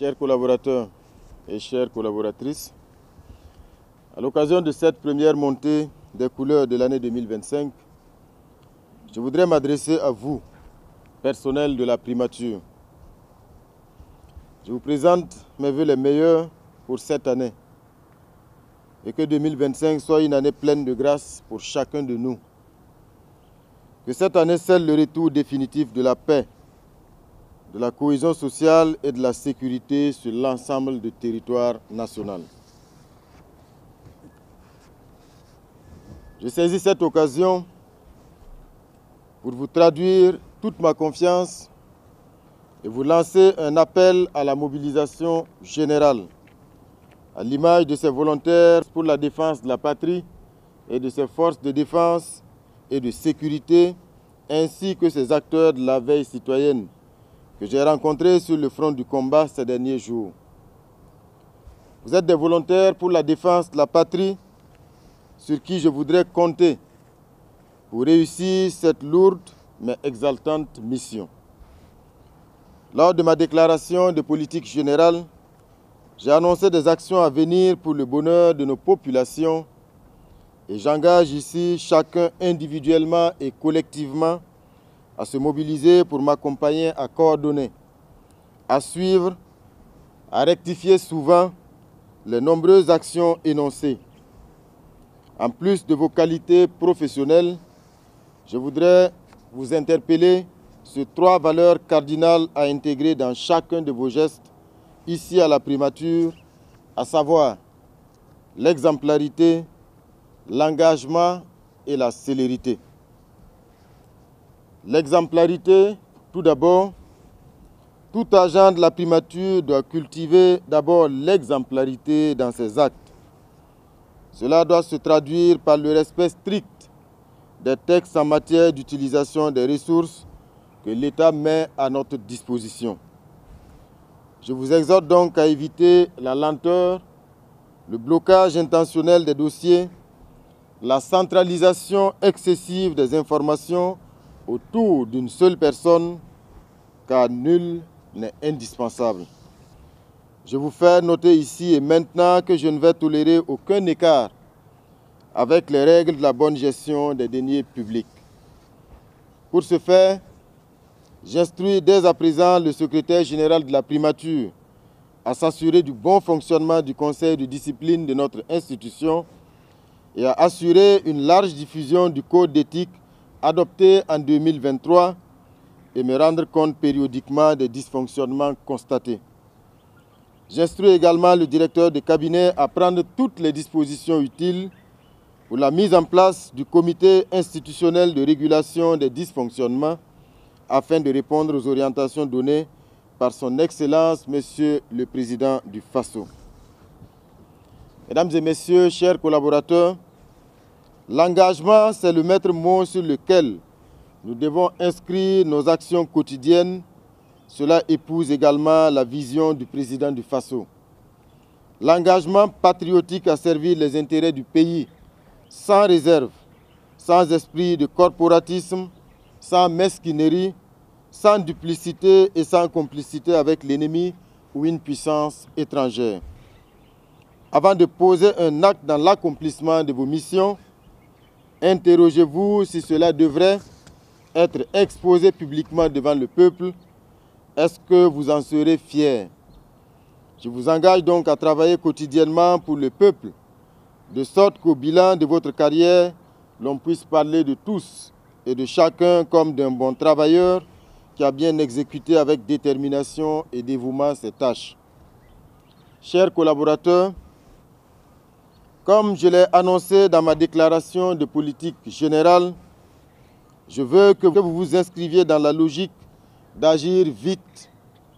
chers collaborateurs et chères collaboratrices, à l'occasion de cette première montée des couleurs de l'année 2025, je voudrais m'adresser à vous, personnel de la primature. Je vous présente mes vœux les meilleurs pour cette année et que 2025 soit une année pleine de grâce pour chacun de nous. Que cette année scelle le retour définitif de la paix, de la cohésion sociale et de la sécurité sur l'ensemble du territoire national. Je saisis cette occasion pour vous traduire toute ma confiance et vous lancer un appel à la mobilisation générale, à l'image de ces volontaires pour la défense de la patrie et de ces forces de défense et de sécurité, ainsi que ces acteurs de la veille citoyenne que j'ai rencontrés sur le front du combat ces derniers jours. Vous êtes des volontaires pour la défense de la patrie sur qui je voudrais compter pour réussir cette lourde mais exaltante mission. Lors de ma déclaration de politique générale, j'ai annoncé des actions à venir pour le bonheur de nos populations et j'engage ici chacun individuellement et collectivement à se mobiliser pour m'accompagner à coordonner, à suivre, à rectifier souvent les nombreuses actions énoncées. En plus de vos qualités professionnelles, je voudrais vous interpeller sur 3 valeurs cardinales à intégrer dans chacun de vos gestes ici à la primature, à savoir l'exemplarité, l'engagement et la célérité. L'exemplarité, tout d'abord, tout agent de la primature doit cultiver d'abord l'exemplarité dans ses actes. Cela doit se traduire par le respect strict des textes en matière d'utilisation des ressources que l'État met à notre disposition. Je vous exhorte donc à éviter la lenteur, le blocage intentionnel des dossiers, la centralisation excessive des informations autour d'une seule personne, car nul n'est indispensable. Je vous fais noter ici et maintenant que je ne vais tolérer aucun écart avec les règles de la bonne gestion des deniers publics. Pour ce faire, j'instruis dès à présent le secrétaire général de la primature à s'assurer du bon fonctionnement du conseil de discipline de notre institution et à assurer une large diffusion du code d'éthique adopté en 2023 et me rendre compte périodiquement des dysfonctionnements constatés. J'instruis également le directeur de cabinet à prendre toutes les dispositions utiles pour la mise en place du comité institutionnel de régulation des dysfonctionnements afin de répondre aux orientations données par son Excellence, Monsieur le Président du FASO. Mesdames et Messieurs, chers collaborateurs, l'engagement, c'est le maître mot sur lequel nous devons inscrire nos actions quotidiennes. Cela épouse également la vision du Président du FASO. L'engagement patriotique à servir les intérêts du pays, sans réserve, sans esprit de corporatisme, sans mesquinerie, sans duplicité et sans complicité avec l'ennemi ou une puissance étrangère. Avant de poser un acte dans l'accomplissement de vos missions, interrogez-vous si cela devrait être exposé publiquement devant le peuple. Est-ce que vous en serez fiers? Je vous engage donc à travailler quotidiennement pour le peuple, de sorte qu'au bilan de votre carrière, l'on puisse parler de tous et de chacun comme d'un bon travailleur qui a bien exécuté avec détermination et dévouement ses tâches. Chers collaborateurs, comme je l'ai annoncé dans ma déclaration de politique générale, je veux que vous vous inscriviez dans la logique d'agir vite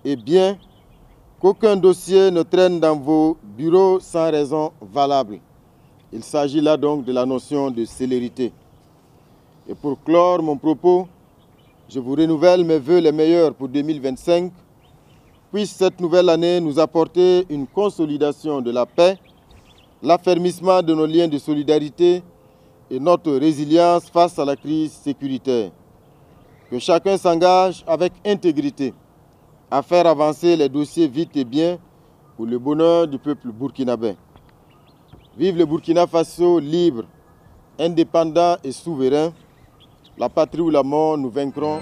et bien, qu'aucun dossier ne traîne dans vos bureaux sans raison valable. Il s'agit là donc de la notion de célérité. Et pour clore mon propos, je vous renouvelle mes vœux les meilleurs pour 2025. Puisse cette nouvelle année nous apporter une consolidation de la paix, l'affermissement de nos liens de solidarité et notre résilience face à la crise sécuritaire. Que chacun s'engage avec intégrité à faire avancer les dossiers vite et bien pour le bonheur du peuple burkinabé. Vive le Burkina Faso libre, indépendant et souverain. La patrie ou la mort, nous vaincrons.